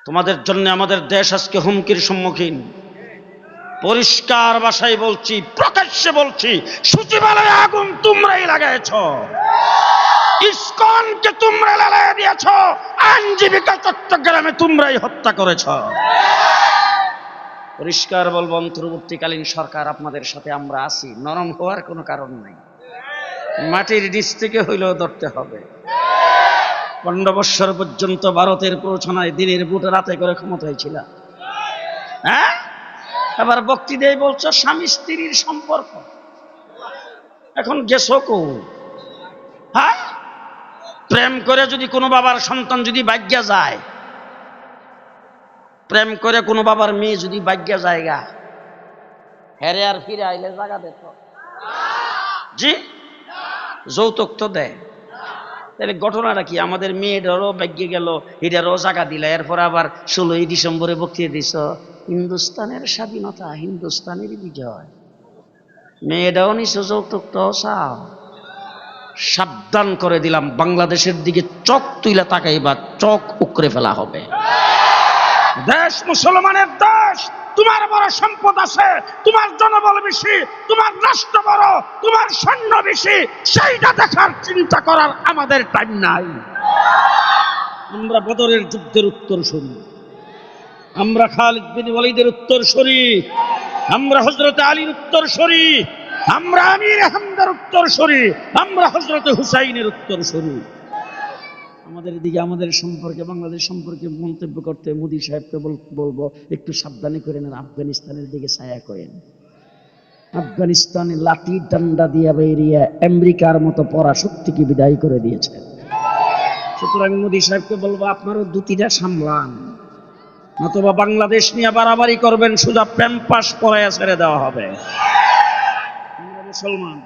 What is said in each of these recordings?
তোমাদের জন্য আমাদের দেশ আজকে হুমকির সম্মুখীন। পরিষ্কার ভাষায় বলছি, প্রকাশ্যে বলছি, সচিবালয়ে আগুন তোমরাই লাগাইছ, ইসকনকে তোমরা জ্বালিয়ে দিয়েছ, আইনজীবীকে চট্টগ্রামে তোমরাই হত্যা করেছ। পরিষ্কার বলবো, অন্তর্বর্তীকালীন সরকার আপনাদের সাথে আমরা আছি, নরম হওয়ার কোনো কারণ নাই। মাটির নিচ থেকে হইলেও ধরতে হবে। 15 বৎসর পর্যন্ত ভারতের প্ররোচনায় দিনের বুটে রাতে করে ক্ষমতায় ছিল। হ্যাঁ, এবার বক্তৃতায় বলছো স্বামী স্ত্রীর সম্পর্ক, এখন গেছো কো? হ্যাঁ, প্রেম করে যদি কোনো বাবার সন্তান যদি ভাগ্যা যায়, প্রেম করে কোনো বাবার মেয়ে যদি ভাগ্যা জায়গা, হেরে আর ফিরে আইলে জায়গা দেখো জি, যৌতুক তো দেয়। তাহলে ঘটনাটা কি? আমাদের মেয়েটারও ভাগ্যে গেল, এটারও জায়গা দিলা, এরপর আবার 16ই ডিসেম্বরে বক্তৃতা দিছ হিন্দুস্তানের স্বাধীনতা, হিন্দুস্তানের বিজয়। মেয়েটাও নিছ, যৌতুকটাও চাও। সাবধান করে দিলাম, বাংলাদেশের দিকে চোখ তুইলা তাকাইবা, চোখ উকড়ে ফেলা হবে। দেশ মুসলমানের দেশ, তোমার বড় সম্পদ আছে, তোমার জনবল বেশি, তোমার রাষ্ট্র বড়, তোমার সৈন্য বেশি, সেইটা দেখার চিন্তা করার আমাদের টাইম নাই। আমরা বদরের যুদ্ধের উত্তরসূরি, আমরা খালিদ বিন ওয়ালিদের উত্তরসূরি, আমরা হযরত আলীর উত্তরসূরি, আমরা আমির হামজার উত্তরসূরি, আমরা হযরত হুসাইনের উত্তরসূরি। আমাদের দিকে, আমাদের সম্পর্কে, বাংলাদেশ সম্পর্কে মন্তব্য করতে মোদী সাহেবকে বলবো একটু সাবধানী করে নেন, আফগানিস্তানের দিকে ছায়া করেন। আফগানিস্তানে লাঠি ডান্ডা দিয়া বেরিয়ে আমেরিকার মতো পরাশক্তিকে বিদায় করে দিয়েছে। সুতরাং মোদী সাহেবকে বলবো আপনারও দুটিটা সামলান, নতুবা বাংলাদেশ নিয়ে বাড়াবাড়ি করবেন, সোজা প্যাম্পাস পরাইয়া ছেড়ে দেওয়া হবে। আমরা মুসলমান,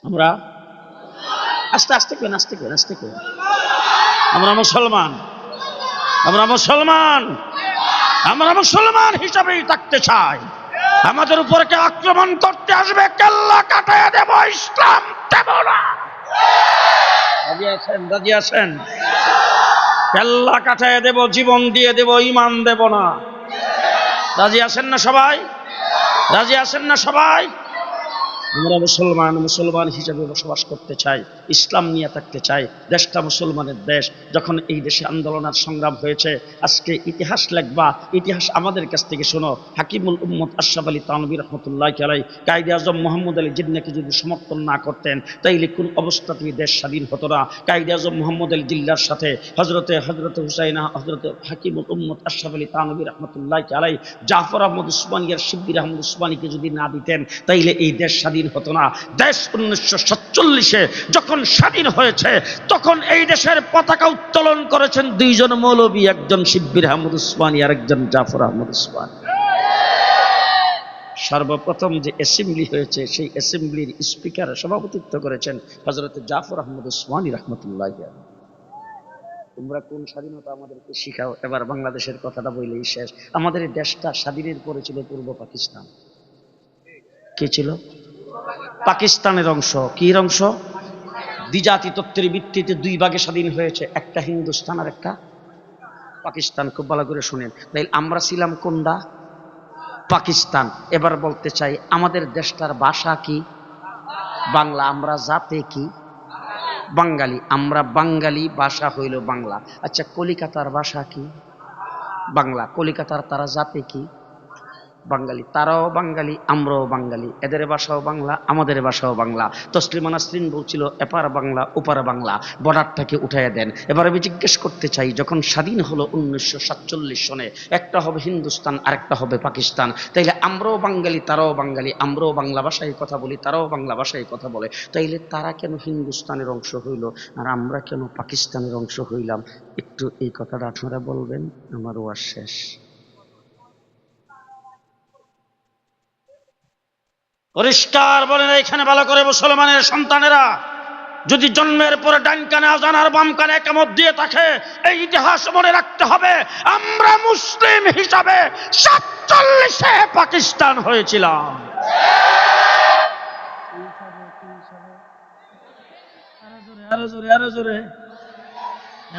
আমরা আস্তে আস্তে করেন, আস্তে করেন, আস্তে করেন, আমরা মুসলমান, আমরা মুসলমান, আমরা মুসলমান হিসাবেই থাকতে চাই। আমাদের উপর কে আক্রমণ করতে আসবে, কেল্লা কাটাইয়া দেব, ইসলাম দেব না। রাজি আছেন? রাজি আছেন? কেল্লা কাটাইয়া দেব, জীবন দিয়ে দেব, ঈমান দেব না। রাজি আছেন না সবাই? রাজি আছেন না সবাই? আমরা মুসলমান, মুসলমান হিসেবে বসবাস করতে চাই, ইসলাম নিয়ে থাকতে চাই। দেশটা মুসলমানের দেশ। যখন এই দেশে আন্দোলন আর সংগ্রাম হয়েছে, আজকে ইতিহাস লেখবা, ইতিহাস আমাদের কাছ থেকে শোনো। হাকিমুল উম্মত আশরাফ আলী থানভী রহমতুল্লাহ আলাইহি কায়েদে আজম মোহাম্মদ আলী জিন্নাহকে যদি সমর্থন না করতেন, তাইলে কোন অবস্থাতেই দেশ স্বাধীন হতো না। কায়েদে আজম মোহাম্মদ আলী জিল্লার সাথে হযরতে হুসাইন, হযরতে হাকিমুল উম্মত আশরাফ আলী থানভী রহমতুল্লাহ আলাইহি জাফর আহমদ উসমানী আর শিববির আহমদ উসমানীকে যদি না দিতেন, তাইলে এই দেশ স্বাধীন হতো না। দেশ 1947-এ যখন স্বাধীন হয়েছে, তখন এই দেশের পতাকা উত্তোলন করেছেন দুইজন মৌলবী, একজন শিববির আহমদ উসমানী আর একজন জাফর আহমদ উসমানী। সর্বপ্রথম যে অ্যাসেম্বলি হয়েছে, সেই অ্যাসেম্বলির স্পিকার সভাপতিত্ব করেছেন হযরত জাফর আহমদ উসমানী রাহমাতুল্লাহি আলাইহি। তোমরা কোন স্বাধীনতা আমাদেরকে শিখাও? এবার বাংলাদেশের কথাটা বললেই শেষ। আমাদের এই দেশটা স্বাধীনের পরে ছিল পূর্ব পাকিস্তান। কি ছিল? পাকিস্তানের অংশ। কি অংশ? দ্বিজাতি তত্ত্বের ভিত্তিতে দুই ভাগে স্বাধীন হয়েছে, একটা হিন্দুস্তান আর একটা পাকিস্তান। খুব ভালো করে শুনেন। তাই আমরা ছিলাম কোনটা? পাকিস্তান। এবার বলতে চাই, আমাদের দেশটার ভাষা কি? বাংলা। আমরা জাতে কি? বাঙালি। আমরা বাঙালি, ভাষা হইল বাংলা। আচ্ছা, কলিকাতার ভাষা কি? বাংলা। কলিকাতার তারা জাতে কি? বাঙালি। তারাও বাঙালি, আমরাও বাঙালি। এদের ভাষাও বাংলা, আমাদের ভাষাও বাংলা। তসলিমা নাসরিন বলছিল এপার বাংলা ওপার বাংলা, বর্ডারটাকে উঠাইয়া দেন। এবার আমি জিজ্ঞেস করতে চাই, যখন স্বাধীন হলো 1947 সনে, একটা হবে হিন্দুস্তান আর একটা হবে পাকিস্তান, তাইলে আমরাও বাঙালি, তারাও বাঙালি, আমরাও বাংলা ভাষায় কথা বলি, তারাও বাংলা ভাষায় কথা বলে, তাইলে তারা কেন হিন্দুস্তানের অংশ হইল আর আমরা কেন পাকিস্তানের অংশ হইলাম? একটু এই কথাটা আপনারা বলবেন, আমার ওয়াজ শেষ। পরিষ্কার বলেন এখানে ভালো করে, মুসলমানের সন্তানেরা যদি জন্মের পরে ডান কানে আযান আর বাম কানে ইকামত দিয়ে থাকে, এই ইতিহাস মনে রাখতে হবে, আমরা মুসলিম হিসাবে 47-এ পাকিস্তান হয়েছিলাম। আরো জোরে, আরো জোরে, আরো জোরে।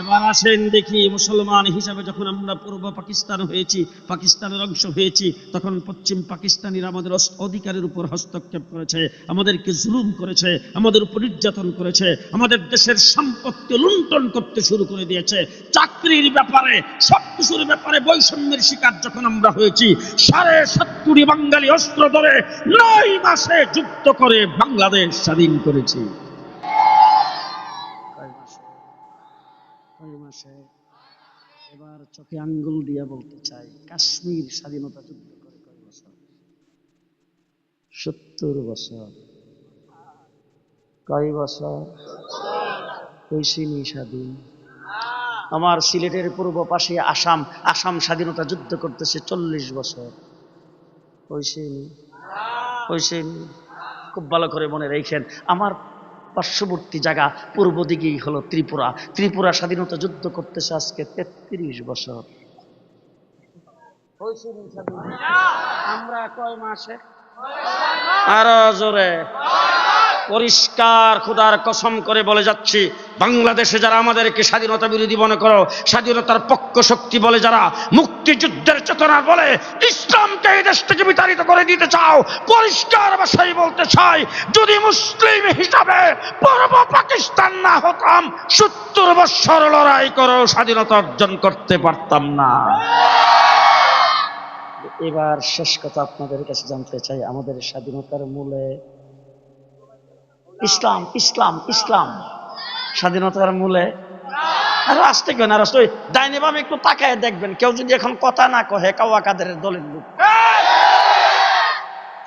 এবার আসেন দেখি, মুসলমান হিসাবে যখন আমরা পূর্ব পাকিস্তান হয়েছি, পাকিস্তানের অংশ হয়েছি, তখন পশ্চিম পাকিস্তানিরা আমাদের অধিকারের উপর হস্তক্ষেপ করেছে, আমাদেরকে জুলুম করেছে, আমাদের উপর নির্যাতন করেছে, আমাদের দেশের সম্পত্তি লুণ্ঠন করতে শুরু করে দিয়েছে। চাকরির ব্যাপারে, সবকিছুর ব্যাপারে বৈষম্যের শিকার যখন আমরা হয়েছি, 70 বাঙালি অস্ত্র ধরে 9 মাসে যুদ্ধ করে বাংলাদেশ স্বাধীন করেছি। এবার চোখে আঙ্গুল দিয়া বলতে চাই, কাশ্মীর স্বাধীনতা যুদ্ধ করে কয় বছর? 70 বছর। কয় বছর হইছিনি স্বাধীন? আমার সিলেটের পূর্ব পাশে আসাম, আসাম স্বাধীনতা যুদ্ধ করতেছে 40 বছর। হইছিনি? হইছিনি? খুব ভালো করে মনে রেখেন, আমার পার্শ্ববর্তী জায়গা পূর্ব দিকেই হলো ত্রিপুরা, ত্রিপুরা স্বাধীনতা যুদ্ধ করতেছে আজকে 33 বছর। আমরা কয় মাসে? আরো জোরে, পরিষ্কার খোদার কসম করে বলে যাচ্ছি, বাংলাদেশে যারা আমাদেরকে স্বাধীনতা বিরোধী মনে করো, স্বাধীনতার পক্ষ শক্তি বলে যারা, মুক্তিযুদ্ধের চেতনা বলে ইসলামকে এই দেশ থেকে বিতাড়িত করে দিতে চাও, পরিষ্কার ভাষায় বলতে চাই, যদি মুসলিম হিসাবে পূর্ব পাকিস্তান না হতাম, 70 বছর লড়াই করো স্বাধীনতা অর্জন করতে পারতাম না। এবার শেষ কথা আপনাদের কাছে জানতে চাই, আমাদের স্বাধীনতার মূলে ইসলাম, ইসলাম, ইসলাম। স্বাধীনতার মূলে আর আসতে কেন আর আসতে ডাইনে বামে একটু তাকায় দেখবেন, কেউ যদি এখন কথা না কহে কাওয়া কাদের দলের লোক।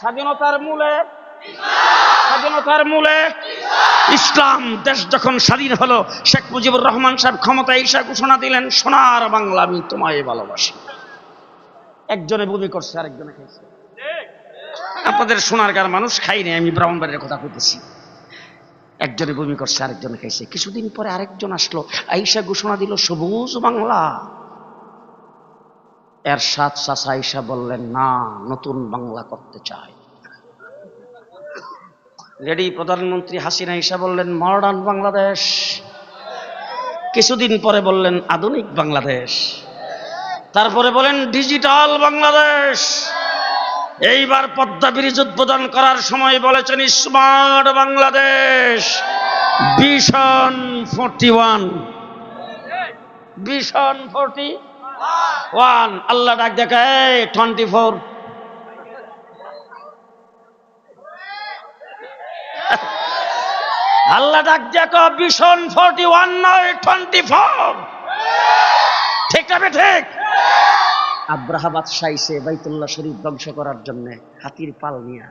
স্বাধীনতার মূলে, স্বাধীনতার মূলে ইসলাম। দেশ যখন স্বাধীন হলো, শেখ মুজিবুর রহমান সাহেব ক্ষমতায় এসে ঘোষণা দিলেন, সোনার বাংলা আমি তোমায় ভালোবাসি। একজনে বমি করছে, আরেকজনে খাইছে। আপনাদের সোনারগাঁর মানুষ খাই নাই, আমি ব্রাহ্মণবাড়ির কথা বলতেছি। একজনে বমি করছে, আরেকজনে খাইছে। কিছুদিন পরে আরেকজন আসলো, আইসা ঘোষণা দিল সবুজ বাংলা। এরশাদ চাচা আইসা বললেন, না, নতুন বাংলা করতে চাই। রেডি প্রধানমন্ত্রী হাসিনা আইসা বললেন মডার্ন বাংলাদেশ। কিছুদিন পরে বললেন আধুনিক বাংলাদেশ। তারপরে বলেন ডিজিটাল বাংলাদেশ। এইবার পদ্মা ব্রিজ উদ্বোধন করার সময় বলেছেন স্মার্ট বাংলাদেশ। Vision 41, vision 41। আল্লাহ ডাক দেখে 24। আল্লাহ ডাক দেখো ভিশন 41 নয় 24। ঠিক না ঠিক? আব্রাহা বাদশা আইছে বাইতুল্লাহ শরীফ ধ্বংস করার জন্য হাতির পাল নিয়া।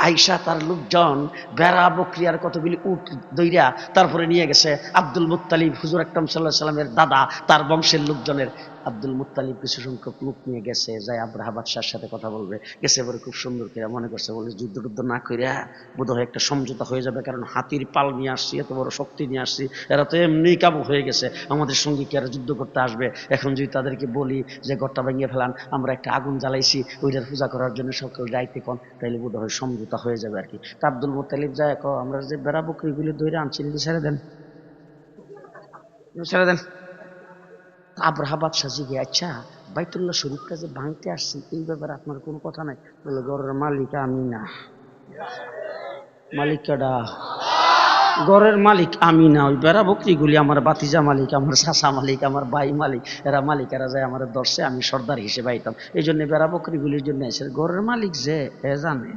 আইসা তার লোকজন বেড়া বকরি আর কতগুলি উট দইরা তারপরে নিয়ে গেছে। আব্দুল মুত্তালিব, হুজুর আকরাম সাল্লাল্লাহু আলাইহি সাল্লামের দাদা, তার বংশের লোকজনের আব্দুল মুত্তালিব কিছু সংখ্যক লোক নিয়ে গেছে, যাই আব্রাহা বাদশার সাথে কথা বলবে। গেছে পরে খুব সুন্দর করে মনে করছে, বলে যুদ্ধ টুদ্ধ না কইরা বোধহয় একটা সমঝোতা হয়ে যাবে, কারণ হাতির পাল নিয়ে আসছি, এত বড় শক্তি নিয়ে আসছি, এরা তো এমনি কাবু হয়ে গেছে, আমাদের সঙ্গে কি আর যুদ্ধ করতে আসবে? এখন যদি তাদেরকে বলি যে ঘরটা ভেঙে ফেলান, আমরা একটা আগুন জ্বালাইছি ওইটার পূজা করার জন্য সকল যাইতে কন, তাইলে বোধহয় সমঝোতা হয়ে যাবে আর কি। তা আব্দুল মুত্তালিব যায়, আমরা যে বেড়া বকরিগুলি ধরে আনছি ছেড়ে দেন, ছেড়ে দেন। আব্রাহা বাদশা জিগে, আচ্ছা বাইতুল্লাহ শরীফটা যে ভাঙতে আসছি এই ব্যাপারে আপনার কোনো কথা নাই? বলে ঘরের মালিক আমি না। মালিক কেডা? ঘরের মালিক আমি না, ওই বেড়া বকরিগুলি আমার বাতিজা মালিক, আমার চাচা মালিক, আমার ভাই মালিক, এরা মালিক, এরা যায় আমার দর্শে, আমি সর্দার হিসেবে আইতাম, এই জন্য বেড়া বকরিগুলির জন্য এসে ঘরের মালিক যে এ জানে।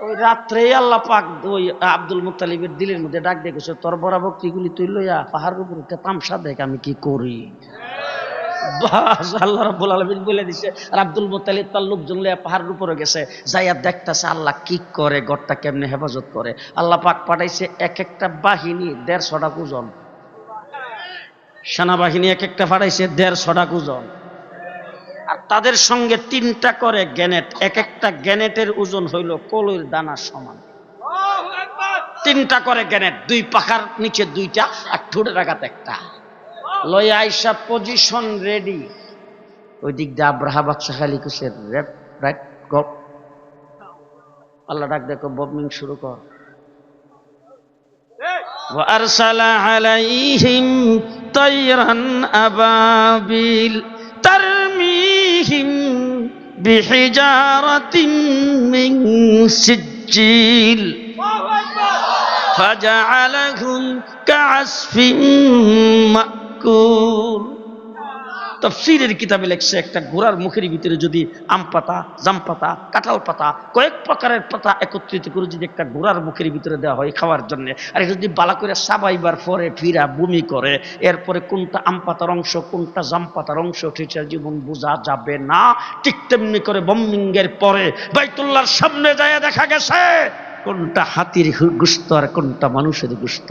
ওই রাত্রে আল্লাহ পাক ওই আব্দুল মুত্তালিবের দিলের মধ্যে ডাক দেখেছে, তোর বড় বকরিগুলি তুই লইয়া পাহাড়ের উপর উঠে তামসা দেখ আমি কি করি। বাস আল্লাহ রাব্বুল আলামিন বলে দিছে। আর আব্দুল মুত্তালিব তার লোকজন লইয়া পাহাড়ের উপরে গেছে, যাইয়া দেখতেছে আল্লাহ কি করে, গড়টা কেমনে হেফাজত করে। আল্লাহ পাক পাঠাইছে এক একটা বাহিনী 150টা ওজন, সেনাবাহিনী এক একটা পাঠাইছে 150টা ওজন। আর তাদের সঙ্গে 3টা করে গ্যানেট, এক একটা গ্যানেটের ওজন হইল কলইর দানার সমান। 3টা করে গ্যানেট, 2 পাখার নিচে 2টা আর ঠোঁটের আঘাত একটা। লইয়া আইসা পজিশন রেডি। ওই দিক দিয়ে আব্রাহা বাদশা খালি কুসের রেপ রাইট গপ। আল্লাহ ডাক দেখো বমিং শুরু কর। وأرسل عليهم طيرا أبابيل ترميهم بحجارة من سجيل فجعلهم كعصف مأكول। তাফসীরের কিতাবে লেখছে একটা ঘোড়ার মুখের ভিতরে যদি আম পাতা, জাম পাতা, কাঁঠাল পাতা, কয়েক প্রকারের পাতা একত্রিত করে যদি একটা ঘোড়ার মুখের ভিতরে দেওয়া হয় খাওয়ার জন্য, আর এটা যদি বালা করে সাবাইবার পরে ফিরা বমি করে, এরপরে কোনটা আম পাতার অংশ কোনটা জাম পাতার অংশ সেটা জীবন বোঝা যাবে না। ঠিক তেমনি করে বম্বিংয়ের পরে বাইতুল্লাহর সামনে যায় দেখা গেছে কোনটা হাতির গোশত আর কোনটা মানুষের গোশত,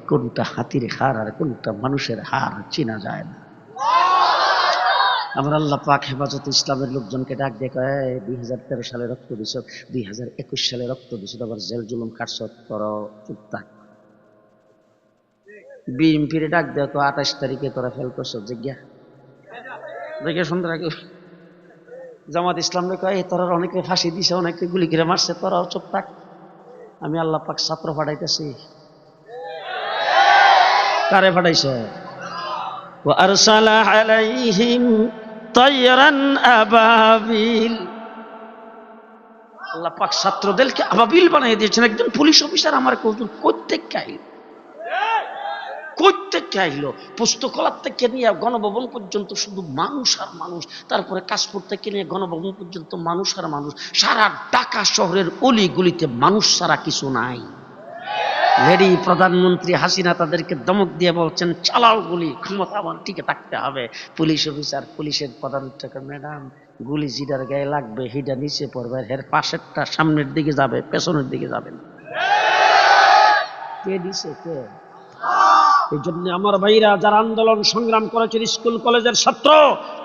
কোনটা হাতির হাড় আর কোনটা মানুষের হাড় চেনা যায় না। আমার আল্লাহ পাক হেফাজত ইসলামের লোকজনকে ডাক দিয়ে কয় 2013 সালে রক্ত দিছ, 2021 সালে রক্ত দিছ, আবার জেল জুলুম খাটছ, তোরা চুপ থাক। বিএনপির ডাক দেয় তো 28 তারিখে তোরা ফেল করছ জিজ্ঞা দেখে সুন্দর আগে। জামাত ইসলামে কয় তোরা অনেকে ফাঁসি দিছে, অনেকে গুলি করে মারছে, তোরাও চুপ থাক। আমি আল্লাহ পাক ছাত্র পাঠাইতেছি। কারে পাঠাইছে? وأرسل عليهم طيرا أبابيل। আল্লাহ পাক ছাত্রদেরকে আবাবিল বানিয়ে দিয়েছেন। একজন পুলিশ অফিসার আমার কোত্থেকে আইলো পুস্তকলার থেকে নিয়ে গণভবন পর্যন্ত শুধু মানুষ আর মানুষ, তারপরে কাশপুর থেকে নিয়ে গণভবন পর্যন্ত মানুষ আর মানুষ, সারা ঢাকা শহরের অলি গলিতে মানুষ ছাড়া কিছু নাই। লেডি প্রধানমন্ত্রী হাসিনা তাদেরকে ধমক দিয়ে বলছেন চালাও গুলি, ক্ষমতা আমার টিকে থাকতে হবে। পুলিশ অফিসার পুলিশের প্রধান ম্যাডাম গুলি জিডার গায়ে লাগবে হিডা নিচে পড়বে, এর পাশেরটা সামনের দিকে যাবে পেছনের দিকে যাবে না। কে দিছে? কে? এই জন্য আমার ভাইরা যারা আন্দোলন সংগ্রাম করেছেন, স্কুল কলেজের ছাত্র,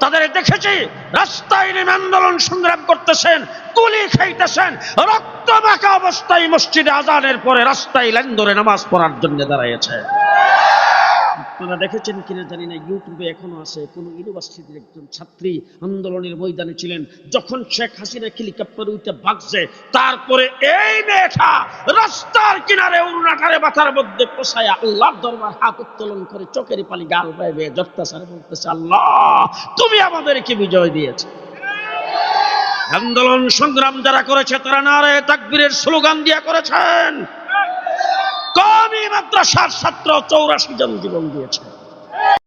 তাদের দেখেছি রাস্তায় নেমে আন্দোলন সংগ্রাম করতেছেন, গুলি খাইতেছেন, রক্ত মাখা অবস্থায় মসজিদে আজানের পরে রাস্তায় লাইন ধরে নামাজ পড়ার জন্য দাঁড়াইছে। আপনারা দেখেছেন কিনা জানি না, ইউটিউবে এখনো আছে। কোন ইউনিভার্সিটির একজন ছাত্রী আন্দোলনের ময়দানে ছিলেন, যখন শেখ হাসিনা হেলিকপ্টার উঠে ভাগছে, তারপরে এই মেয়েটা রাস্তার কিনারে উন্নাটারে মাথার মধ্যে পোষায় আল্লাহর দরবার হাত উত্তোলন করে চোখের পানি গাল বাইবে যত্তাচারে বলতেছে, আল্লাহ তুমি আমাদেরকে বিজয় দিয়েছে। আন্দোলন সংগ্রাম যারা করেছে তারা নারে তাকবীরের স্লোগান দিয়া করেছেন। কওমি মাদ্রাসার ছাত্র 84 জন জীবন দিয়েছে।